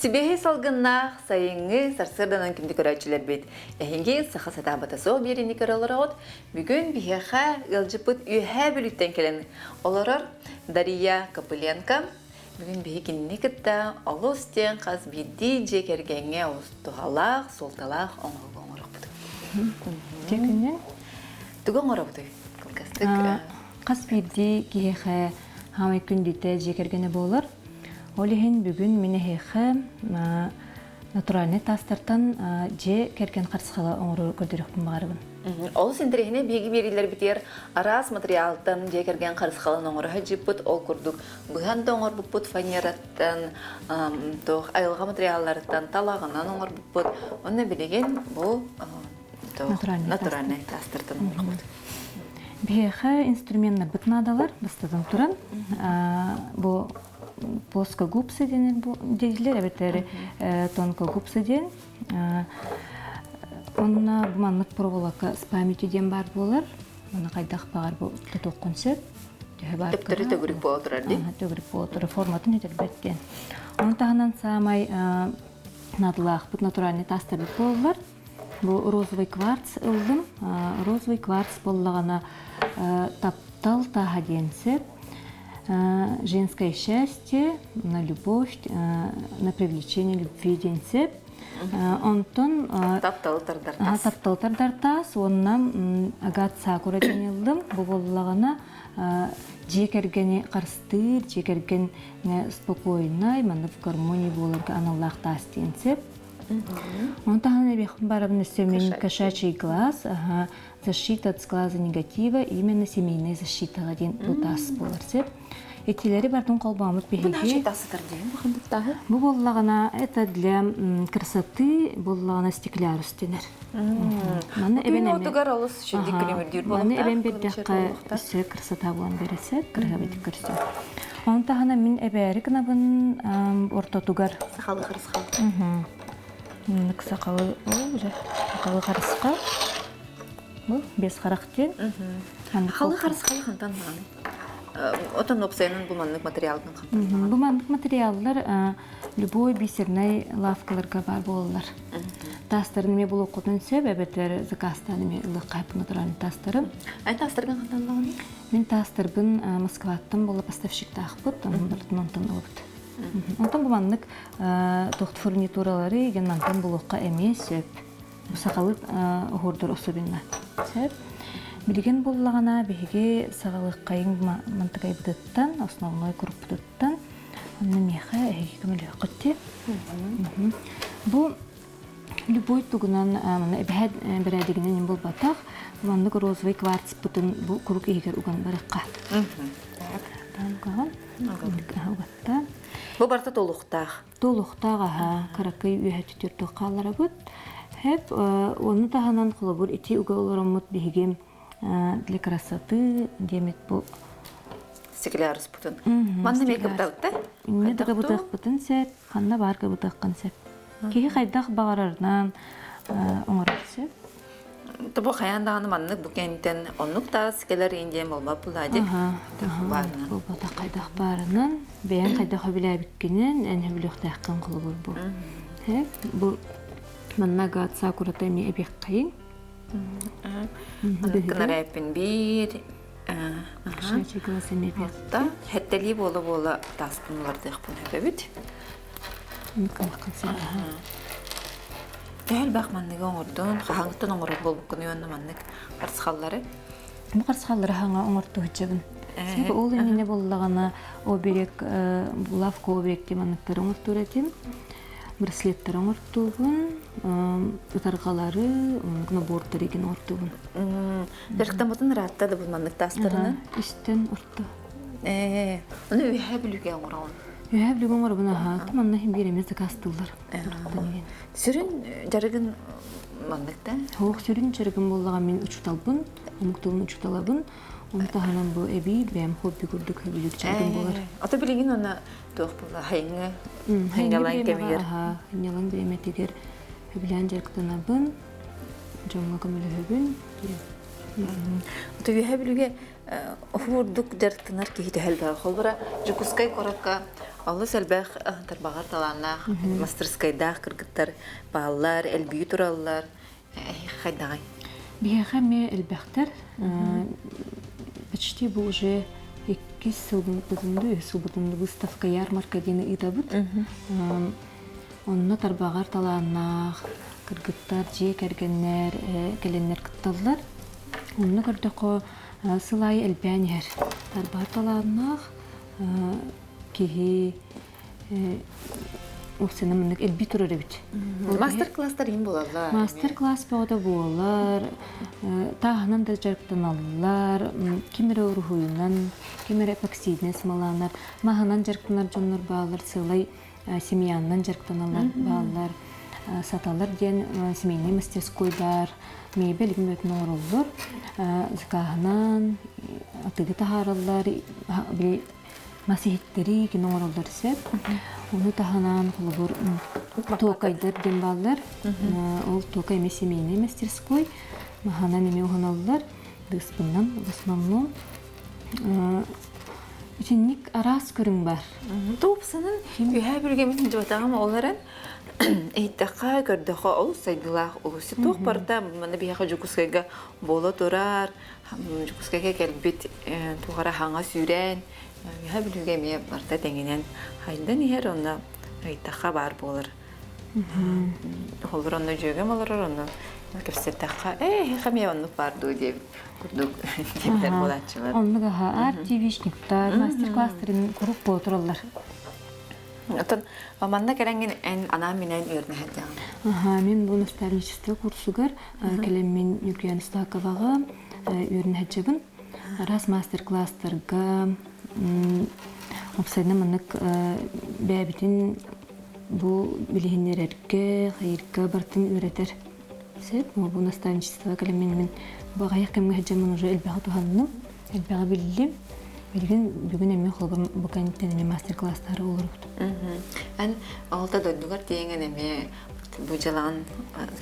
Сибехи салгыннах сайыңы сарсырданан кімді көрәтшілер бет. Әхенге сақа сатабата сол берені көрілер от. Бүгін бихеха ғылжыпыт үйәе бүліттен келен. Оларар Дария Копыленко. Бүгін бейгінні кітті олы үстен қаз бейді жекергенге тұғалақ, солталақ оңырық бұды. Жекінен? Түгін оңырық бұды. Қаз бейді кейхе хамай күндеті жекергені болыр. Олеген бүгін мені хейхе натуральный тастартан же керген қарсықала оңыры көрдіріқпін бағарыбын. Ол сендірегіне бейгі берілер бітер арас материалтан же керген қарсықалын оңыры жіппіт ол күрдік. Бұған да оңыр бұппыт фанераттан, айылға материаллардан талағынан оңыр бұппыт. Оны білеген бұл натуральный тастартан оңыр бұппыт. Бейхе инструменттар бұтнадалар, бұстадан тұран. Бұл плоско губсы дейділер, әбеттері тонко губсы дейін. Онына бұманлық проволока с памятиден бар болар. Оны қайдақ бағар бұл тұтық концерт. Төптері төгірік бол тұрар дей? Төгірік бол тұрар, форматын етер бәттен. Оны тағынан самай надылақ бұт натуральный тастар бұт болар. Бұл розовый кварц ұлдым. Розовый кварц болағана таптал таға денсеп. Женское счастье, на любовь, на привлечение любви денсеп. Онтон таптал тардартас, оннам агат сакура денелдім. Бұл болағана жекергені қарстыр, жекерген спокойнай, манып гармония боларға аналлақ тас денсеп. Онтағаны бейхім барабын өстемен кошачий глаз, защита от глаза негатива, именно семейная защитаға ден бұл тас болар сеп. Этилери бардын колбамыт беге. Бұл защитасыдыр дейін бұқындықтағы? Бұл болағына, это для красоты, болағына стеклярус денер. Бүгін отығар олыс шүнді кремердер болуға? Маны әбен бердіққа үсі красота болан бересі, кірға беті көрсі. Онтағына мен әбәрі кінабын орта тұғар. Сақалы қарысқалы. Сақалы қарысқа. Бұл бес қарақтен. Қалы қарысқалы қантан мағаны? Отын опсайының бұманлық материалдың қамтанған? Бұманлық материалдар любой бисернай лавкаларға бар болылар. Тастарын ме бұл оқытын сөп, әбеттер заказтаны ме ұлық қайпы натуральный тастарым. Ай тастырған қантанған? Мен тастырбын Москваттың болы поставщикті ақпыт, онтан олыпты. Онтан бұманлық тоқты фурнитуралары еген мантан бұл оққа әме сөп. Бұсақалық ғордыр осыбынна сөп. Білген болағана беге сағалық қайын мантығай бұдыттан, основной күріп бұдыттан, оны меха әйгі көмілі құтте. Бұл любой тұғынан бір әдігінен бұл батақ, бұландық розовый кварц бұтын бұл күрік егер ұған барыққа. Бұл барта толуқтақ? Толуқтақ, қарақай үйе түтер тұққалары бұд. Оны тағынан құлы бұл еті ұғалары мұд бегем для красоты, демет бұл. Стеклярус бұтын. Манны мей қыбдалықта? Не дұға бұтақ бұтын сәп, қанна барға бұтаққан сәп. Кейі қайдақ бағарарынан оңырық сәп. Бұл қаяндағаны маннық бүкенттен онлық та скелер енден болма бұладек. Бұл бұтақ қайдақ барынан, бәйін қайдақ өбілі әбіккенен, ән өбілі ұқтаққан құлы бұл. Бұл манна ғат сақуратай ме әбек қайын. Кынар әппін бейір. Хәттәлі болы таспын оларды ұқпын өпәбіт. Әл бақ маннығы оңырдың, қағаңыттың оңыры бол бұқыны өңі маннық қарсықалары? Бұл қарсықалары хаңа оңырды өтчебін. Себі ол еміне болылағана оберек, лавка оберек деманықтар оңырды өретім. Браслеттер оңыртуғын, ұтарғалары, борттар еген оңыртуғын. Жарықтан бұтын раттады бұл маңлық тастырыны? Үстен ұртты. Оны өйе білуге оңырауын? Өйе білуге оңырауын аға, тұманна хем беремезді кастылдар. Сүрін жарығын маңлықта? Хоқ сүрін жарығын болыға мен ұчуталбын, ұмықтуын ұчуталабын. Оны тағынан бұл әбей, бәйім хобби күрдік өбілік жарығын болар. Ата білеген оны тоқ бұл хайыңы, хайыңалан кемегер? Хайыңалан береметігер өбілен жарықтан абын, жоңға көмілі өбін. Ата өйе білуге ұхырдық жарықтанар кейті әлбағы қолбыра жүкіскай қораққа Аллы сәлбәх тарбағар таланнақ, мастерскайдақ кыргыттар, балалар, әлбүй тураллар, хайдағай. Бияха ме элбәхтер. Почти бу уже 2 сылбытынды выставка ярмарка дені идабыт. Онна тарбағар таланнақ, кыргыттар, же кәргеннер, келеннер кытталлар. Онна көрдөқо сылай элбәнер. Тарбағар таланнақ, кихи Оксана мындык элби турар бит. Мастер-класстар ем болалар. Мастер-класс бағыда болалар. Тағынан да жарықтаналар. Кемері ұрғуынан, кемері эпоксидіне смаланар. Мағынан жарықтанар жонлар бағалар. Сылай семьянынан жарықтаналар бағалар. Саталар ден семейный мастерской бар. Мебель үметін орылдар. Зықағынан атығы тағаралар. Масихиттери кино оролдар сеп. Onu tahanan kulubur tokaydır demballar. Ol tokay mesemeyne мастерской. Mahana neme ohanallar. Dısbından, dısmanlı. Üçünlük aras körün var. Topsanın ühe bölgemizin cevatağım olarak eğittaqa gördüğü ol saydılar. Olusu toq barda bana bir jukuskayga bola durar. Jukuskayga gelbit tuğara hanga süren. Ühe bölgemiye barda denginen haydan iher onda eğittaqa bar bolur. Olur onda jögem olur onda. Köpsettaqa hamiye onu bardu diye kurduk. Tipler bolatçılar. Onu daha artivişniktar, masterclassların kurup otururlar. Отон маманда керенген эн ана менен өрнәһәдән. Мен бу наставничество курсугар келеммен Юкиянстакавага өрнәһәҗәбен. Раз мастер-класстарга опсайнамынык бәбитин бу билгеннәргә, хайырга бартын өйрәтер. Сеп бу наставничество келеммен мен багая кемгә һәҗәмен уже элбәгә туганны, элбәгә билдим. Билген бүгүн эми холбам бу каниттен мастер-класстары olur. Эн алта дойдугар тиеңен эми бу жалан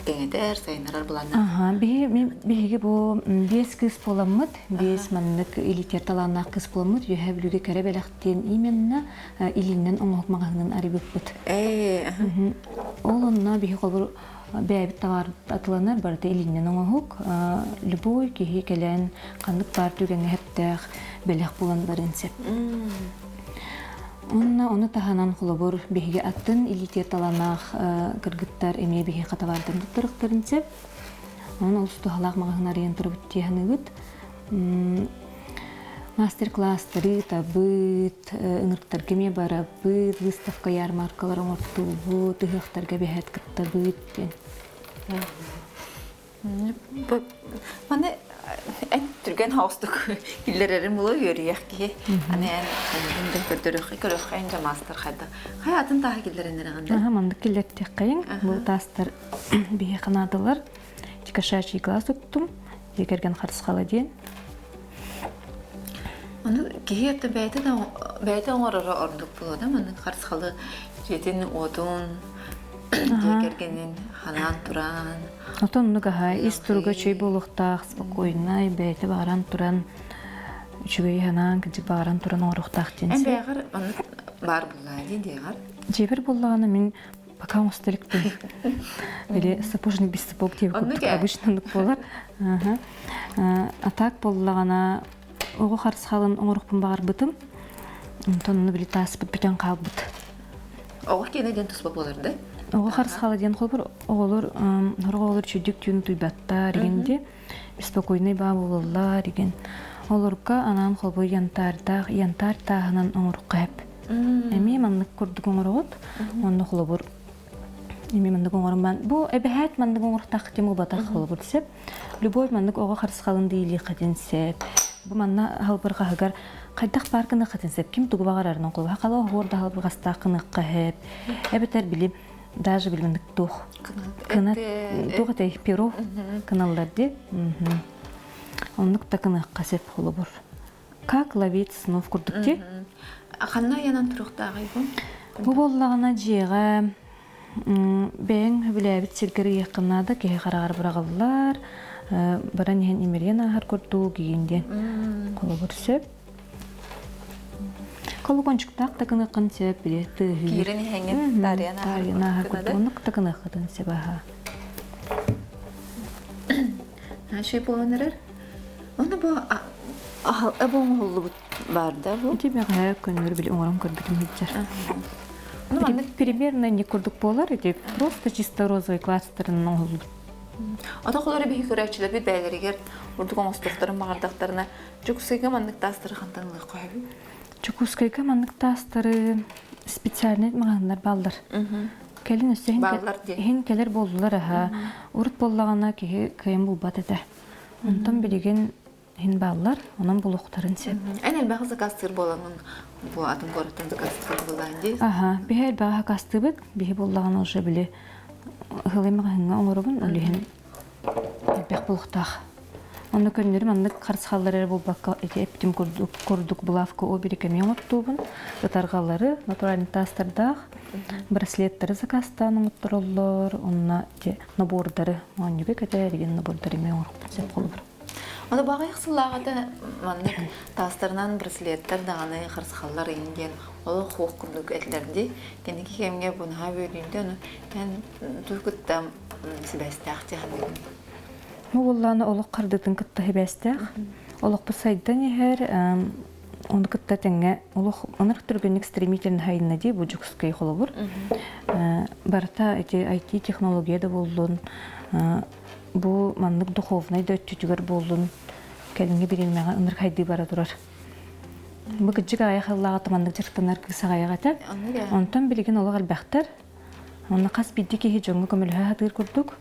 кеңетер, сайнарар буланна. Биһиге бу 5 кыз боламыт, 5 маннык илитер таланна кыз боламыт, юһә билге керебелектен именно илиннен оңок магагынан арыбыт. Олонна биһи холбор бәбит товар атыланар барда илиннен оңок, любой кихи келен кандык бар түгәнгә хәттәх белек буланларын сеп. Оны таханан холобор биһиге аттын илитер таланах кыргыттар эме биһи катавардын туттырыктарын сеп. Оны устухалак магагнарын турып тиһаныгыт. Мастер-класстары табыт, ыңырттар кеме барабыт, выставка ярмаркалар оңортубу, тыгыктарга бәһәт кыттабыт. Маны эн түрген хаустук киллерерин булу йөрүяк ки. Аны эн көрдөрөх, көрөх энҗе мастер хада. Хаятын тагы киллереннәр гында. Манда киллеттек кайын, бу тастар бие канадылар. Чикашачий глаз уктум, егерген харсхала ден. Аны киһетте бәйте оңорора ордук булды. Маны харсхалы жетин одун егергенин ханан туран. Отоннуга истурга чөй болуктак спокойно бәйте баран туран. Чөй ханан киҗи баран туран орухтак денсе. Бәгәр аны бар булды дигәр. Җебер булганы мин пока усталыктым. Или сапожник без сапог дип обычно нык булар. А так булгана ого харсхалын оңорукпун багар бытым. Тонны били таспыт битен калбыт. Ого кенеден туспа боларды. Ого харсхалы ден холбор оголор норголор чүдүк түн туйбатта дегенде беспокойный ба болалар деген. Олорга анан холбор янтар тагынан оңорукка хеп. Эми маннык курдук оңорот. Онны холбор эми мандык оңорман. Бу эбехат мандык оңортак тему батак холбор сеп. Любой мандык ого харсхалын дейли каден сеп. Бу манна халбырга хагар кайдак паркына каден сеп. Ким тугубагарарның кулга кала хорда халбырга стакыны кахеп. Эбетер билип даже билмендик тух. Кына тух тей перо каналларда. Оннук такыны касеп холбор. Как ловить снов курдукте? Аханна янан туруктагы бу. Бу боллагына жега бен билебит сиргери якынада ке карагар buragallar. Баран ен имерген ахар курду гийинде. Колобурсеп. Колокончуктак такыныгын себеп биле тыгы. Кирин хенген тарияна. Тарияна курдук такыныгын себаха. Şey bulunur. Onu bu abon oldu vardı bu. Тебе гая көнөр били оңором көрдүк миджер. Ну, Примерно не курдук болар, эти просто чисто розовый кластерын оңолду. ата колары бии көрөчүлөр бит бәйлеригер урдук оңостуктарын багардактарына жүксөйгө мандык тастыры хантанлык койбу. Чукускайга мандыктастары специальный магандар балдар. Келин өсөйн хин келер болдулар аха. Урут боллагана ки кайын булбат эте. Онтон билеген хин балдар, онун булуктарын сеп. Энел багызы кастыр боланын бу атын көрөтөн кастыр буланды. Аха, бихер бага кастыбыт, бихи боллагана уже биле хылымагынга оңорубун олихин бек булуктах. Оны көннөрүм андык карсаллары булбакка эптим курдук булавка оберикеме оңоттубун. Татаргалары натуральный тастырдах. Браслеттері закастан оңоттуруллар, онна набордары, оннюбе кәтәреген набордары ме оңорып сеп қолыбыр. Оны бага яқсылағыда мандык тастырынан браслеттер дағаны қарсаллар инген, олы хуқ күндік әтлерді, кенеки кемге бұнға бөлінде, оны кән түркіттам сібәстәқ жағын. Оланы олық қардытын күтті хебәстәқ. Олық бұл сайдан ехер, оны күтті тәңге, олық ұнырық түргенік стремителін хайына дей, бұл жүксікей қолы бұр. Барыта IT технологияда болуын, бұл маңнық духовнай да өттүтігер болуын, кәлінге берілмеға ұнырық хайды бара тұрар. Бұл күджік аяқ аллағаты маңнық жырқтанар кісі аяқ атар. Онтан білген олық әлбәқтар. Оны қас бидді кейі жоңғы көмілі хатыр күрдік.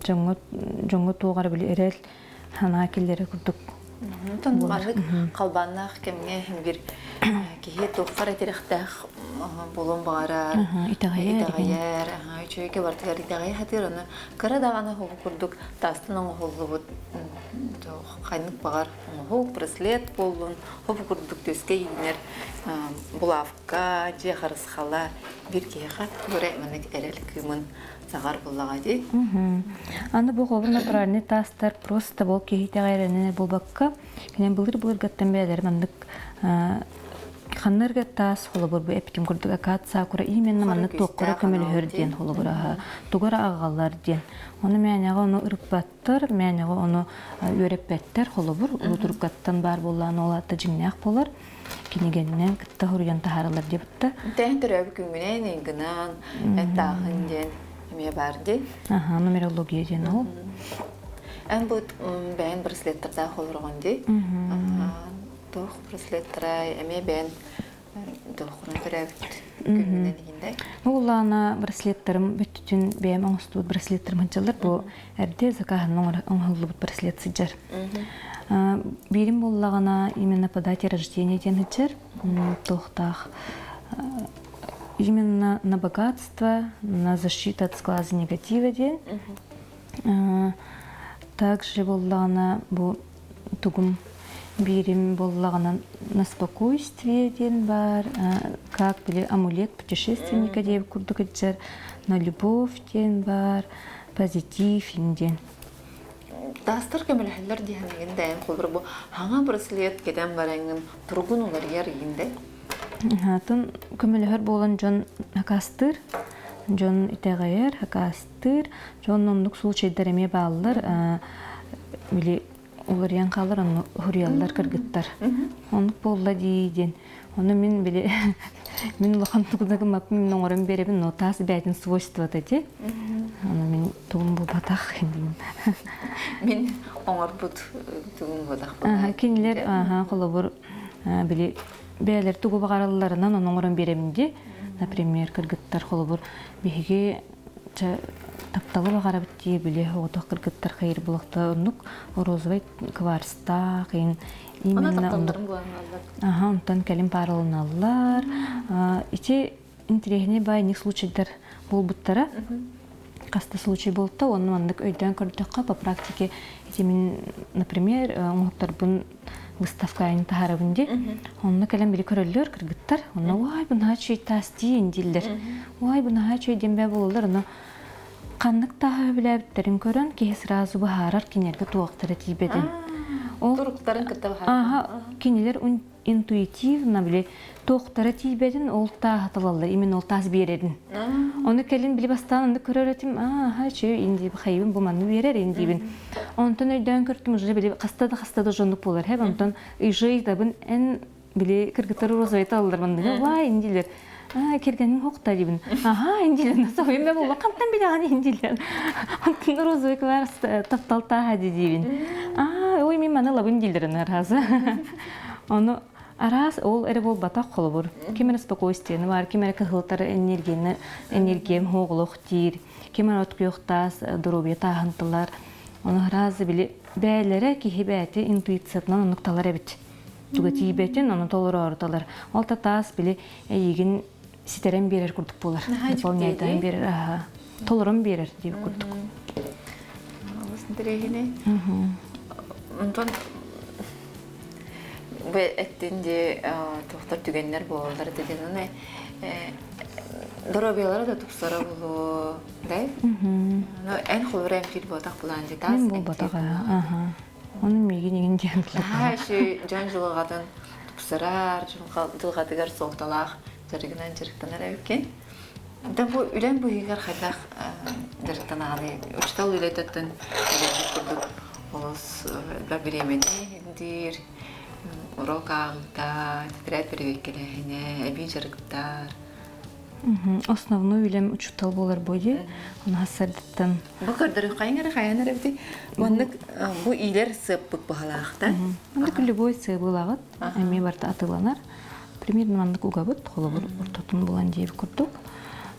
Жоңғы туғар білі әрел хана келдері күрдік. Тонмарык қалбаннақ кемге бір кейі тоққар әтеріқтәқ болуын бағарар, итағайар, үшөйке бартығар итағай хатыр, оны қара дағаны хоғы күрдік, тастын оңы қолы бұд, қайнық бағар оңы браслет болуын, хоғы күрдік төске енер бұлавқа, же қарысқала, бір кейі қат көрі мәнік әрел күймін сағар болаға дей. Аны бұл қолыр натуральный тастар просто бол кейті ғайренер болбаққа, кенен бұлыр ғаттан бәдер мәндік қаннырға тас қолы бұр бұл әптім күрдік әкат сақыра именно мәндік тоққыра көмелі өрден қолы бұр тұғыра ағалар ден. Оны мәнеға оны ұрықпаттыр, мәнеға оны өреппәттер қолы бұр, ұлытырып ғаттан бар болған олаты жіңнәқ болар. Кенегеннен кітті ғұриян тахарылар дебітті. Тән түрәбі күнгінен еңгінан, әттағын ден. Ме барды. Аха, нумерология ден ол. Ән бұд бәйін браслеттерді қолырған дей. Тоқ браслеттері, әме бәйін тоқына түрәбіт күнінен егіндей. Олана браслеттерім бүттін бәйім оңыстуыд браслеттерім ханчалар. Бұл әрде закағының оңғылы бұд браслет сыджар. Берім болағана именно по дате рождения ден ханчар. Тоқтақ. Именно на богатство, на защиту от сглаза негатива ден. Также боллагана бу тугум берем боллагана на спокойствие ден бар, как были амулет путешественника ден курдук эджер, на любовь ден бар, позитив ден. Тастыр көмелхеллер дегенген дайын қолбыр бұл хаңа браслет кеден бараңын тұрғын олар ер егінде. Тын көмелер болан жон хакастыр, жон итегайер хакастыр, жон ондук случайдар эме баалар, били олар ян калар, оны хуриялдар кыргыттар. Ондук болла дейден. Оны мен били мен лахан тугдагы маппын мен оңорын беребин, но таас бәйтін свойства деді. Оны мен тугун бұл батақ ендейін. Мен оңор бұд тугун батақ бұл. Кенілер қолы бұр били бәлер тугу бағараларынан оның орын беремінде, например, кыргыттар қолы бұр бейге тапталы бағара бітте біле оғытық кыргыттар қайыр бұлықта ұнық розовай кварста қиын Она тапталдарын бұлағын алдар. Онтан кәлім парылын алылар. Ите интерегіне бай не случайдар бол бұттара. Қаста случай болды да, оның мандық өйден көрдіққа по практике. Мен, например, оңықтар бұн выставка айын тахарабынде, онына кәлем білі көрілер, кіргіттар. Онына, ой, бұна чөй тас дейін дейлер. Ой, бұна чөй дембе болылар. Оны қанлық таға біләбіттерін көрін, кейі сразу бұхарар кенергі туақтары тейбеден. Тұрықтарын күтті бағар. Кенелер интуитивно биле тоқтары тибедин ол тахаталалар, именно ол тас бередин. Оны келин биле бастан аны көрөрөтим, ха чö инди хайбын бу манны берер индибин. Онтон өйдөн көртүм уже биле кастада жондук болар. Хеп онтон ыйжыйдабын эн биле кыргыттары розовайта алдар мандыгы. Вай индилер. Кергенин хокта дибин. Индилер насой мен болба камтан билеган индилер. Онтон розовый кварц тапталта хади дибин. Ой мен маны лабын индилерин аразы. Оны арас ол эре бол батак холобур. Кемер спокойствиені бар, кемер кыгылтары энергиям хоглук тир, кемер откуюктас здоровье тагынтылар. Оны аразы биле бәйләре кихибәти интуициятынан нукталар эбит. Туга тибетин аны толору орталар. Ол татас биле егин ситерен берер курдук болар. Дополнительно берер, толорун берер дип курдук. Алысын дирегине. Онтон бу эттинде токтор түгеннер болдыр деген аны доробиялары да туксара болу, да? Эн хурем фил ботак булан детас. Мен бул ботак, Onun megen diýenler. Şu jan jylygadan tupsarar, jylygadygar soğtalaq, jarygyndan jyryktanar eкен. Da bu ülen bu higar haydaq jyryktan aly. Uçtal ületetden kurduk. Olos da biremedi dir. Урокалда, тетрадь перевекелehine, эби жырыктар. Основной үлем учутал болар бойы. Оны хасардыттан. Бу кырдыры кайнары каянар эбди. Моннык бу илер сыппык бахалаакта. Моннык любой сыйбылагыт. Эми барта атыланар. Примерно моннык угабыт, холобур ортотун булан дейб курдук.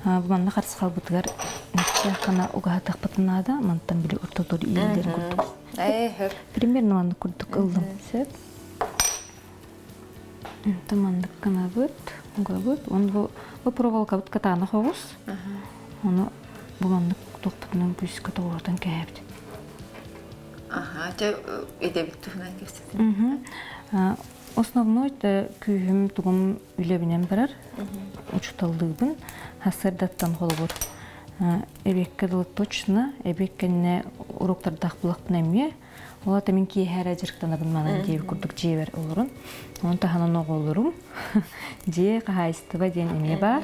Бу моннык карсыкал бутыгар нечакана угатак патынада, монтан били ортотур илдер курдук. Примерно моннык курдук ылдым. Сет. Тамандык кана быт, угабыт. Он бу проволока быт катана хогус. Оны бу моннык токпутунан пүскө тоордан кээбит. Те эдебит туфунан кепсетин. Основной күйім тугум үлебинен барар. Учуталдыгын хасырдаттан холобур. Эбекке дылы точно, эбеккенне уроктардак булакпын эмме. Ола тамин киэхэр ажырктанабын манан дейб курдук жебер олорун. Онун таханын оголорум. Же кахайстыба ден эме бар.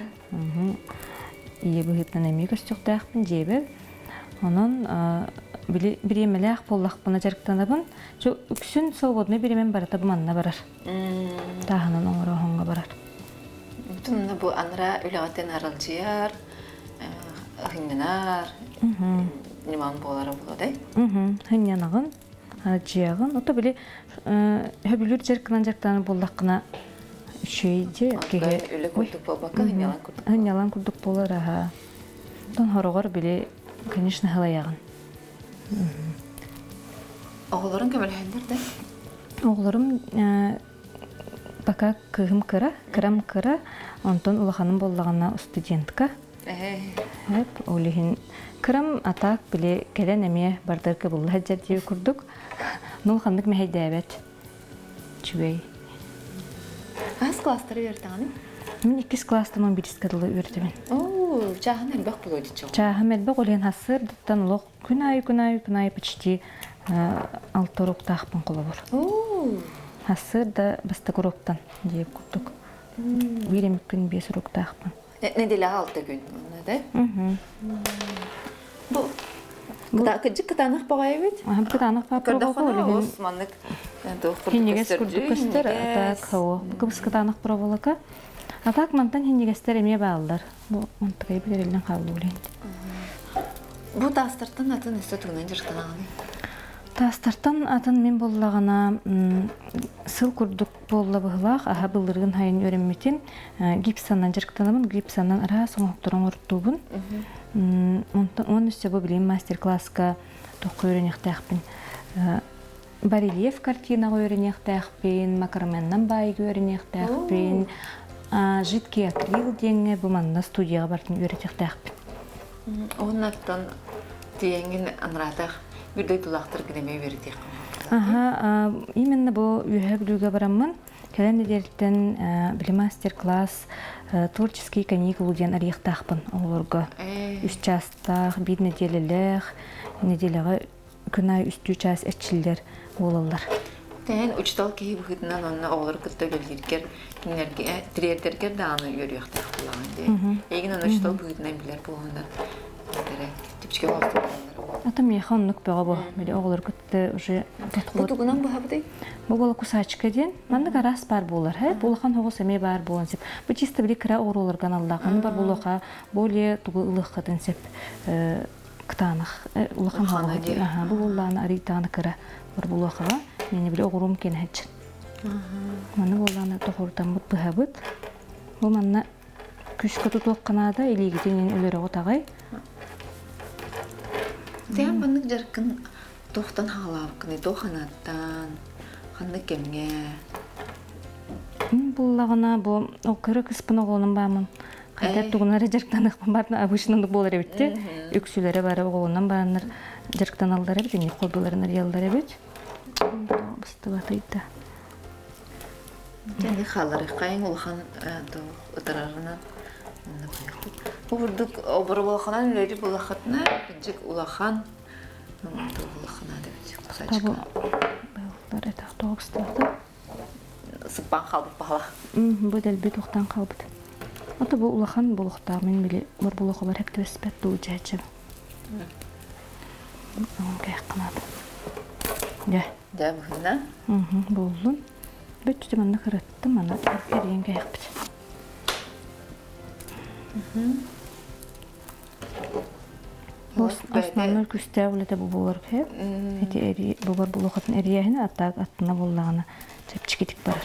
Ие быхытнан эме көстүктаакпын жебер. Онун биремелеак боллакпын ажырктанабын. Жо үксүн свободный биремен барата буманна барар. Таханын оңорохонга барар. Тунна бу анра үлөгөтен аралжыяр, хыннар, ниман болары болодай. Хыннанагын, аралжыягын. Ота биле хөбүлүр жеркынан жактаны боллакына шейде кеге үлө курдук болбакка хынналан курдук. Хынналан курдук болар. Тон хорогор биле, конечно, хылаягын. Оголорун көмөлһөндөр да. Оголорум пока кырам кыра, онтон улаханым боллагана студентка. Олихин кырам атак биле келен эме бардыркы булла хаджар дип курдук. Нул хандык мехайдабет. Чүбей. Кас класстары бердигани? Мен 2 класстан 11 кадылы бердим. Чахан элбак болойду чоо. Чахан элбак олен хасыр даттан лох күнай почти 6 уроктахпын колобур. Хасыр да бастагуроктан дип курдук. Бирем күн 5 уроктахпын. Неделе 6 күн, да? Бу кыжык кытанак багай бит. Кытанак пробовала. Османнык. Хиннигес курдук көстөр атак хау. Кыбыс кытанак пробовалака. Атак мантан хиннигестер эме баалдар. Бу монтагай берелден калды улен. Бу тастыртын атын өстө тугунан жыртанаганы. Тастартан атын мен боллагана сыл курдук болла быhlах, аха былыргын хайын өремметен гипсанан жырктанабын, гипсанан ара соңоктурун ортубун. Он үстө бу билим мастер-класска токко өйрөнөктөкпүн. Барельеф картинага өйрөнөктөкпүн, макарменнан байга өйрөнөктөкпүн. Жидкий акрил деңе бу манна студияга бартын өйрөнөктөкпүн. Оннаттан тиеңин анратах Бирдей тулақтыр кенеме бердек. Именно бу үйәбілуге барамын. Кәлен неделден білі мастер-класс творческий каникул ден арияқтақпын оларға. 3 частақ, 1 неделелік, неделеға күнай үсті час әтчілдер олалар. Тәһен учтал киһи быһытынан онна оҕолор кытта өлөлиргер кинерге триертергер дааны йөрүөхтэх булаган дии. Эгин онна учтал быһытынан билер булагандар. Тере типчке болсо. Атам яхан нук бага бу. Били оглар кытты уже Бу тетхот. тугунан баһабыдай. Бу бола кусачка ден. Манда гарас бар булар, хэ. Булахан хого семей бар булан сеп. Бу чисто били кра оглар каналлаган бар булаха более тугу ылык хатын сеп. Ктанах улахан хого. Аха, бу булланы аританы кра бар булаха. Мени били огурум кен хеч. Маны булланы тохортан бут баһабыт. Бу манна күшкө тутук канада илигитен өлөрөгө тагай. Тәһен бынык жаркын тохтан хаалабыкны тоханаттан ханны кемге. Буллагана бу окыры кыспын оголун бамын. Кайда тугунары жарктанык баарна абышынындык болар эбитти. Үксүлөрө бары оголунан бааныр жарктан алдар эбит, эми колбуларын ялдар эбит. Быстыбатыйда. Тәһен халары кайын улхан ытарарынан. Бурдук оборболханан үлери булахатна, жик улахан. Улахана деп кусачка. Байлар это автобустарда. Сыппан халбы бала. Бу дел бит уктан калбыт. Ата бу улахан булукта мен биле бар булухалар хеп теспет ду жачы. Кайык канат. Я. Да бухна. Болдун. Бүттү манна кырытты, мана эрен кайык бит. Бос основной күстәүләдә бу булыр хеп. Эти эри бу бар булухатын эрияһен аттак аттына буллагына чепчикитик бар.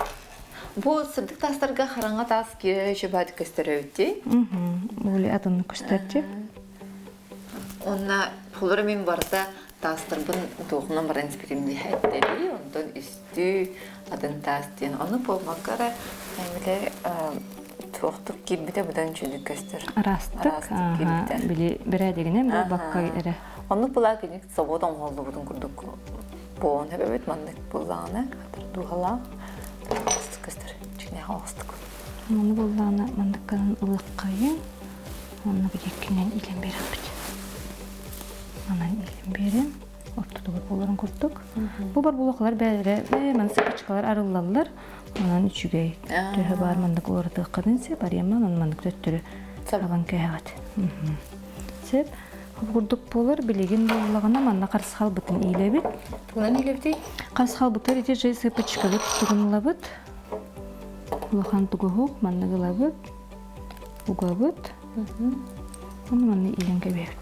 Бу сырдык тастарга харанга тас ки шебат көстөрөйти. Булы атын күстәрче. Онна пулыр мен барда тастырбын тоғынан бар инспектимди хәттәби, ондан истү атын тастен. Оны болмакара әмиле тоқтық кибите будан чүдүк көстөр. Растык. Били берәдегенә бу бакка эре. Оны була кеник сободан голдугун курдук. Бон хәбәбет мандык булганы, тухала. Көстөр. Чүне хастык. Оны булганы мандыккан улыккайын. Оны бекеннән илен берәп бит. Анан илен берем. Оттугы буларын курдук. Бу бар булаклар бәре, мен сыпчкалар арыллалар. Анан үчүгей. Төһө бар мандык орды кадынсы бар яман анан мандык төттүрү. Сабан кайгат. Сеп курдук болор билеген буллагына манна карсхал бутун илебит. Туган илебит. Карсхал бутар ите жей сыпчкалар тугунлабыт. Улахан тугу манна гылабыт. Угабыт. Аны манна илен кебет.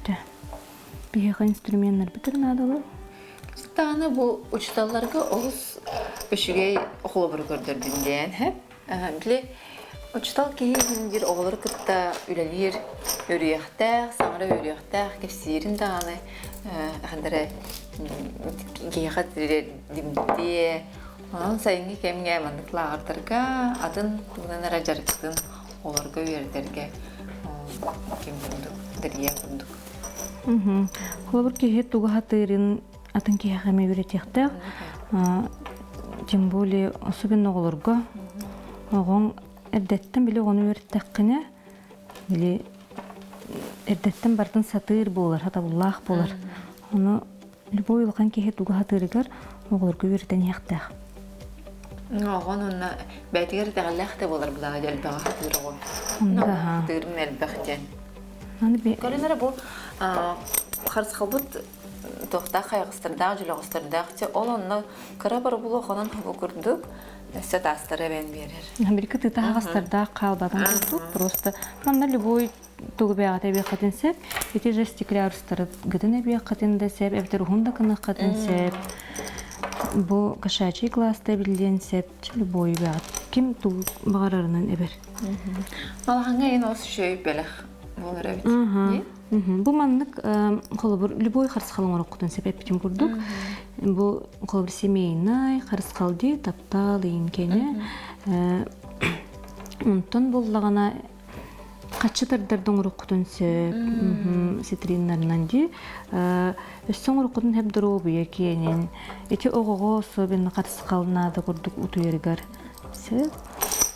Да. Бияга инструменттер битер надалар. Таны бу учталларга олус өшүгей окулу бір көрдөрдүнден хеп. Биле учтал кейиндир оголор кытта үлелир өрүяхта, саңра өрүяхта кепсирин даны хандыра гейга димди. Анан сайынги кемге мандыклаартырга атын тугунара жарыктын олорго үйердерге кем бундук дерия бундук. Колор кейе тугахатырын атын кияхаме үйретектер. Тем более особенно олорго. Огон эрдеттен биле оны үйреттеккине. Биле эрдеттен бартын сатыр болар, хатабуллах болар. Оны любой улхан кие тугахатырыгар олорго үйреттен яктах. Огон онна бәйтигер тәгаллахта болар булага жэлбага хатырыгы. Онда Тырын элбахтен. Аны бе Көрөнөр бу харсхалбыт тохта кайгыстырдак, жылагыстырдак те ол онна кыра бар булу хонан хабы көрдүк. Сет астыры бен берер. Америка ты тагастарда калбадан тут просто манна любой тугбяга тебе хатинсеп, эти же стеклярстар гыдыны бия хатиндесеп, эбтер хунда кына хатинсеп. Бу кашачы класста билденсеп, любой бяга ким ту багарарынан эбер. Малаханга ен ос шөй белех болар эбит. Бу маннык холобур любой харсхалың орокутун себеп битим курдук. Бу холобур семейный харсхалды таптал инкене. Онтон буллагана качытырдардын орокутун сеп, ситриннарынан ди. Өссөң орокутун хеп дробу экенин. Эти огого особенно харсхалнада курдук утуергар. Сеп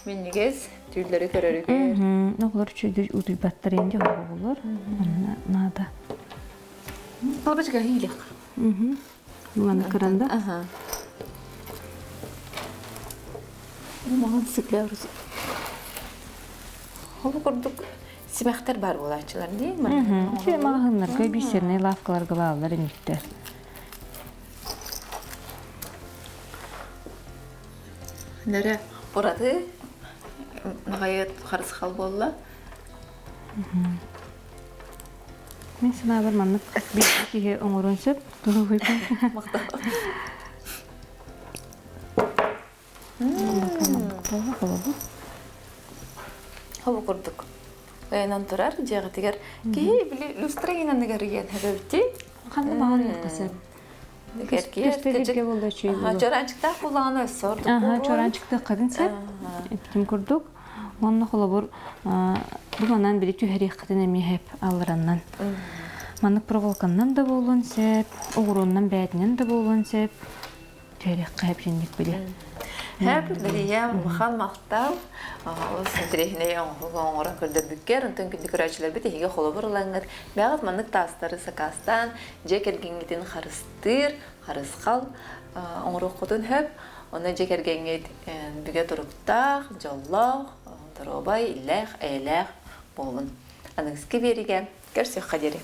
Меннигез түйлері көрөрүгөр. Олар чөйдү утуй баттар энди оголор. Нада. Албачка хилек. Маны кыранда. Ага. Маған сыкларыз. Холу курдук симахтар бар булачылар, değil mi? Şey mağınlarga бисерне лавкаларга балалар эмиттер. Нәре бураты нагайет харыс хал болла. Мен сана бір маннык бисеге оңорон сөп, туру койбун. Мактал. Холу курдук. Эйнан турар, жагы тигер. Ки били люстрагинан нигерген хәбәбти. Кандай маған якасы. Көстөлүкке болду чүй. Чоранчыкта кулланы сорду. Чоранчыкты кадын сеп. Эптим курдук. Онны холобур бу манан били түһәрих кытын эми хеп алыраннан. Маннык проволканнан да болон сеп, огуроннан бәдинен да болон сеп. Түһәрих кайып жинник били. Хәп дәрия махал мактау. Ул сентрехне оңгоран көрдөрбүккер, онтон күндү көрәчләр бит иге холобурлаңыр. Бәгат маннык тастары сакастан, жекергенгитин харыстыр, харыскал, оңрок котун хәп. Оны жекергенгит бүге туруктак, жоллок, торобай, илэх, элэх болун. Аныгызга бериге көрсөк кадери.